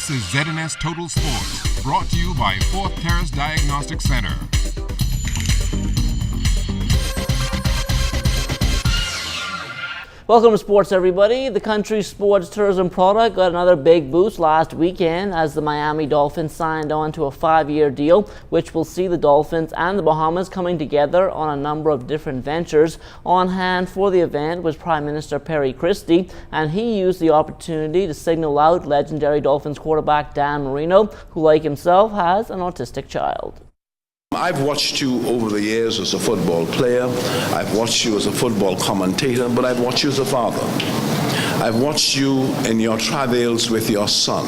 This is ZNS Total Sports, brought to you by Thurs Diagnostic Center. Welcome to sports, everybody. The country's sports tourism product got another big boost last weekend as the Miami Dolphins signed on to a 5-year deal, which will see the Dolphins and the Bahamas coming together on a number of different ventures. On hand for the event was Prime Minister Perry Christie, and he used the opportunity to signal out legendary Dolphins quarterback Dan Marino, who, like himself, has an autistic child. I've watched you over the years as a football player. I've watched you as a football commentator, but I've watched you as a father. I've watched you in your travails with your son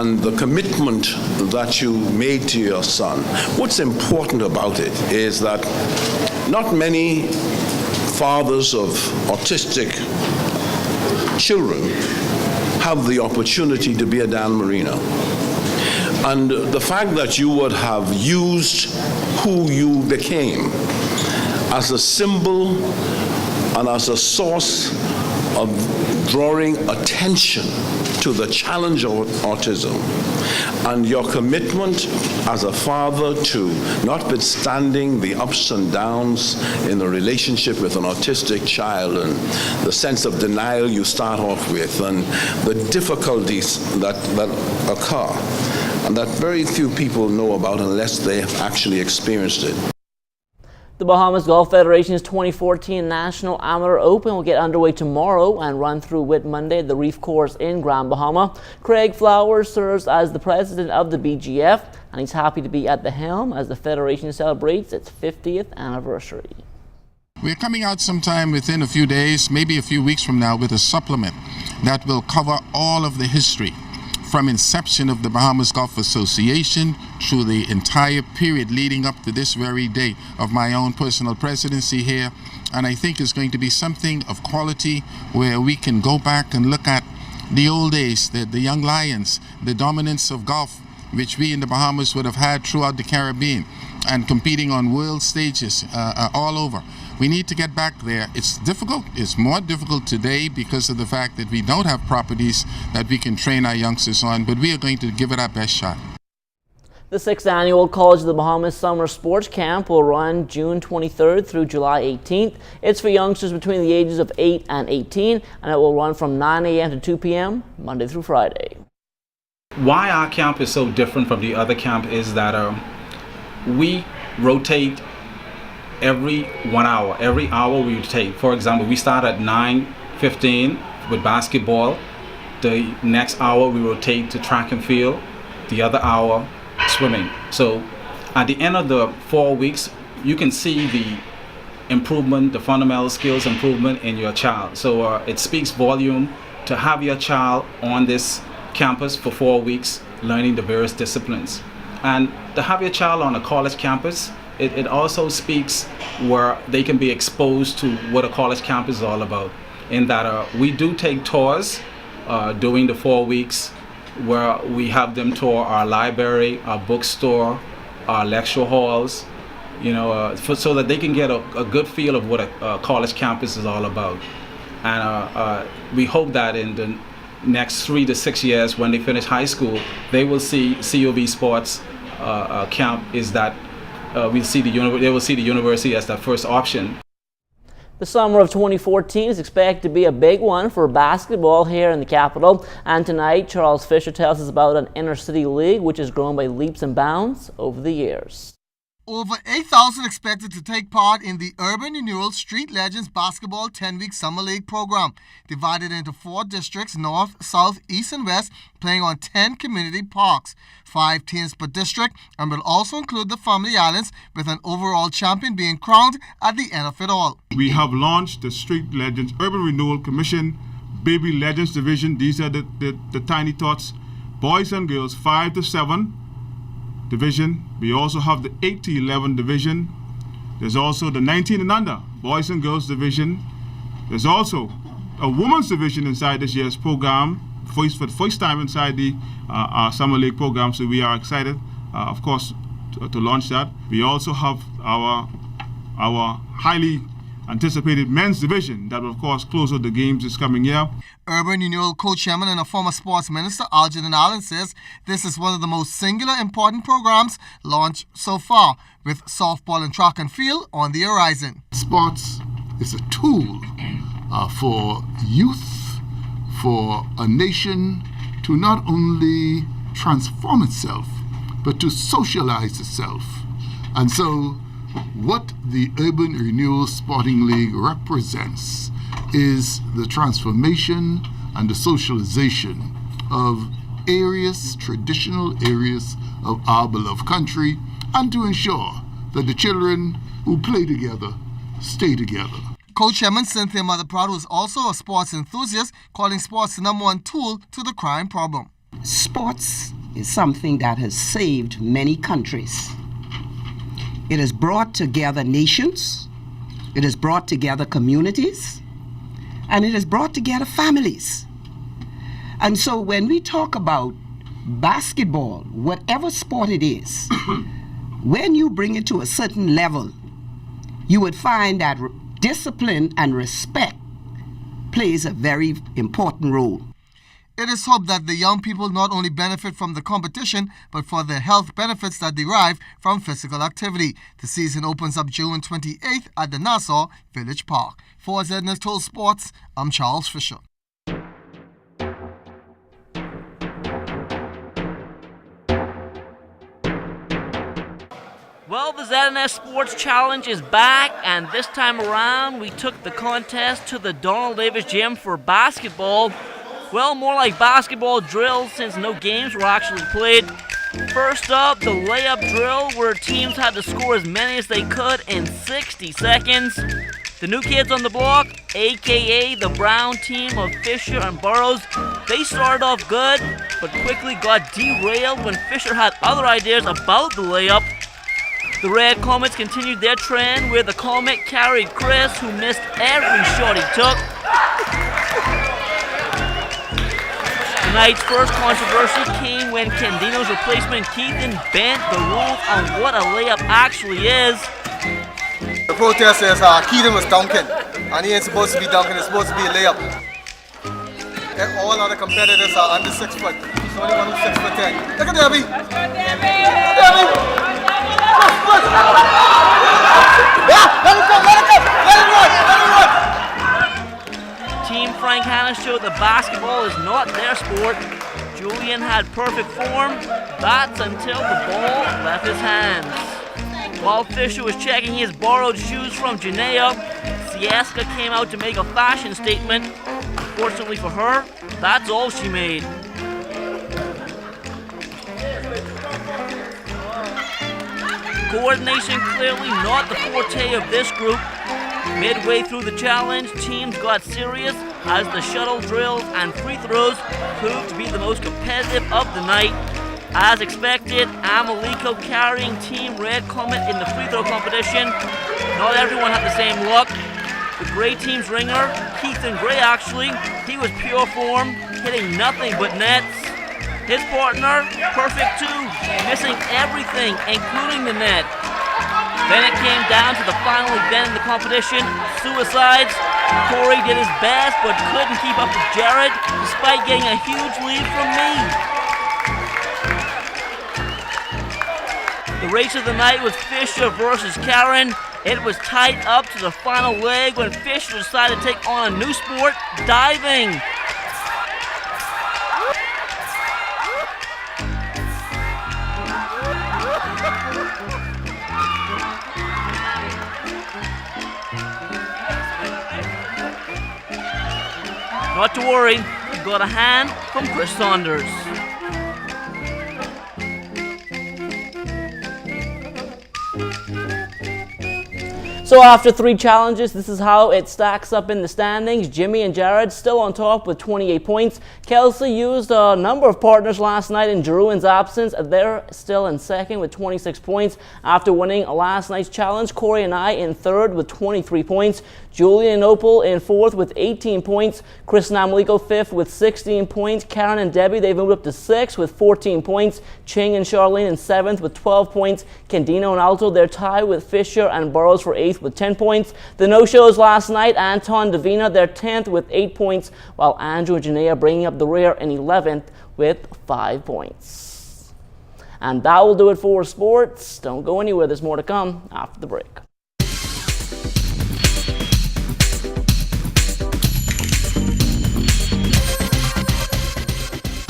and the commitment that you made to your son. What's important about it is that not many fathers of autistic children have the opportunity to be a Dan Marino. And the fact that you would have used who you became as a symbol and as a source of drawing attention to the challenge of autism, and your commitment as a father to, notwithstanding the ups and downs in the relationship with an autistic child and the sense of denial you start off with and the difficulties that occur, and that very few people know about unless they have actually experienced it. The Bahamas Golf Federation's 2014 National Amateur Open will get underway tomorrow and run through Whit Monday at the Reef Course in Grand Bahama. Craig Flowers serves as the president of the BGF, and he's happy to be at the helm as the federation celebrates its 50th anniversary. We're coming out sometime within a few days, maybe a few weeks from now, with a supplement that will cover all of the history from inception of the Bahamas Golf Association through the entire period leading up to this very day of my own personal presidency here. And I think it's going to be something of quality where we can go back and look at the old days, the young lions, the dominance of golf, which we in the Bahamas would have had throughout the Caribbean and competing on world stages all over. We need to get back there. It's difficult. It's more difficult today because of the fact that we don't have properties that we can train our youngsters on, but we are going to give it our best shot. The 6th annual College of the Bahamas Summer Sports Camp will run June 23rd through July 18th. It's for youngsters between the ages of 8 and 18, and it will run from 9 a.m. to 2 p.m. Monday through Friday. Why our camp is so different from the other camp is that we rotate every 1 hour. Every hour we rotate. For example, we start at 9:15 with basketball. The next hour we rotate to track and field. The other hour swimming. So at the end of the 4 weeks, you can see the improvement, the fundamental skills improvement in your child. So it speaks volume to have your child on this campus for 4 weeks learning the various disciplines. And to have your child on a college campus, it also speaks where they can be exposed to what a college campus is all about. In that we do take tours during the 4 weeks where we have them tour our library, our bookstore, our lecture halls, so that they can get a good feel of what a college campus is all about. And we hope that in the next 3 to 6 years when they finish high school, they will see COB Sports camp is that they will see the university as their first option. The summer of 2014 is expected to be a big one for basketball here in the capital. And tonight, Charles Fisher tells us about an inner-city league which has grown by leaps and bounds over the years. Over 8,000 expected to take part in the Urban Renewal Street Legends Basketball 10-week Summer League program, divided into 4 districts, north, south, east, and west, playing on 10 community parks, 5 teams per district, and will also include the Family Islands, with an overall champion being crowned at the end of it all. We have launched the Street Legends Urban Renewal Commission Baby Legends Division. These are the tiny tots, boys and girls 5 to 7 division. We also have the 8 to 11 division. There's also the 19 and under boys and girls division. There's also a women's division inside this year's program for the first time inside the our summer league program. So we are excited, of course, to launch that. We also have our highly anticipated men's division that will, of course, close out the games this coming year. Urban Renewal co-chairman and a former sports minister, Algernon Allen, says this is one of the most singular important programs launched so far, with softball and track and field on the horizon. Sports is a tool for youth, for a nation to not only transform itself, but to socialize itself. And so what the Urban Renewal Sporting League represents is the transformation and the socialization of areas, traditional areas of our beloved country, and to ensure that the children who play together stay together. Co-chairman Cynthia Mother-Proud, who is also a sports enthusiast, calling sports the #1 tool to the crime problem. Sports is something that has saved many countries. It has brought together nations, it has brought together communities, and it has brought together families. And so when we talk about basketball, whatever sport it is, when you bring it to a certain level, you would find that discipline and respect plays a very important role. It is hoped that the young people not only benefit from the competition, but for the health benefits that derive from physical activity. The season opens up June 28th at the Nassau Village Park. For ZNS Total Sports, I'm Charles Fisher. Well, the ZNS Sports Challenge is back, and this time around we took the contest to the Donald Davis Gym for basketball. Well, more like basketball drills since no games were actually played. First up, the layup drill where teams had to score as many as they could in 60 seconds. The new kids on the block, aka the Brown team of Fisher and Burrows, they started off good, but quickly got derailed when Fisher had other ideas about the layup. The Red Comets continued their trend where the Comet carried Chris, who missed every shot he took. Tonight's first controversy came when Candino's replacement Keithan bent the rules on what a layup actually is. The protest is Keithan was dunking, and he ain't supposed to be dunking, it's supposed to be a layup. And all other competitors are under 6 foot. He's only one who's 6'10". Look at Debbie! Debbie! Let it go! Let it go! Let it run! Let it run! Team Frank Hanna showed that basketball is not their sport. Julian had perfect form, that's until the ball left his hands. While Fisher was checking his borrowed shoes from Janea, Sieska came out to make a fashion statement. Unfortunately for her, that's all she made. Coordination clearly not the forte of this group. Midway through the challenge, teams got serious as the shuttle drills and free throws proved to be the most competitive of the night. As expected, Amaliko carrying Team Red Comet in the free throw competition. Not everyone had the same luck. The Gray team's ringer, Keithan Gray actually, he was pure form, hitting nothing but nets. His partner, perfect too, missing everything, including the net. Then it came down to the final event in the competition, suicides. Corey did his best but couldn't keep up with Jared despite getting a huge lead from me. The race of the night was Fisher versus Karen. It was tied up to the final leg when Fisher decided to take on a new sport, diving. Not to worry, he got a hand from Chris Saunders. So after 3 challenges, this is how it stacks up in the standings. Jimmy and Jared still on top with 28 points. Kelsey used a number of partners last night in Jeroen's absence. They're still in second with 26 points. After winning last night's challenge, Corey and I in third with 23 points. Julian and Opal in fourth with 18 points. Chris and Amaliko fifth with 16 points. Karen and Debbie, they've moved up to 6th with 14 points. Ching and Charlene in 7th with 12 points. Candino and Alto, they're tied with Fisher and Burrows for 8th 8th with 10 points. The no-shows last night, Anton Davina, they're 10th with 8 points, while Andrew and Janaea bringing up the rear in 11th with 5 points. And that will do it for sports. Don't go anywhere. There's more to come after the break.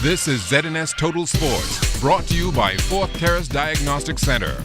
This is ZNS Total Sports, brought to you by Fourth Terrace Diagnostic Center.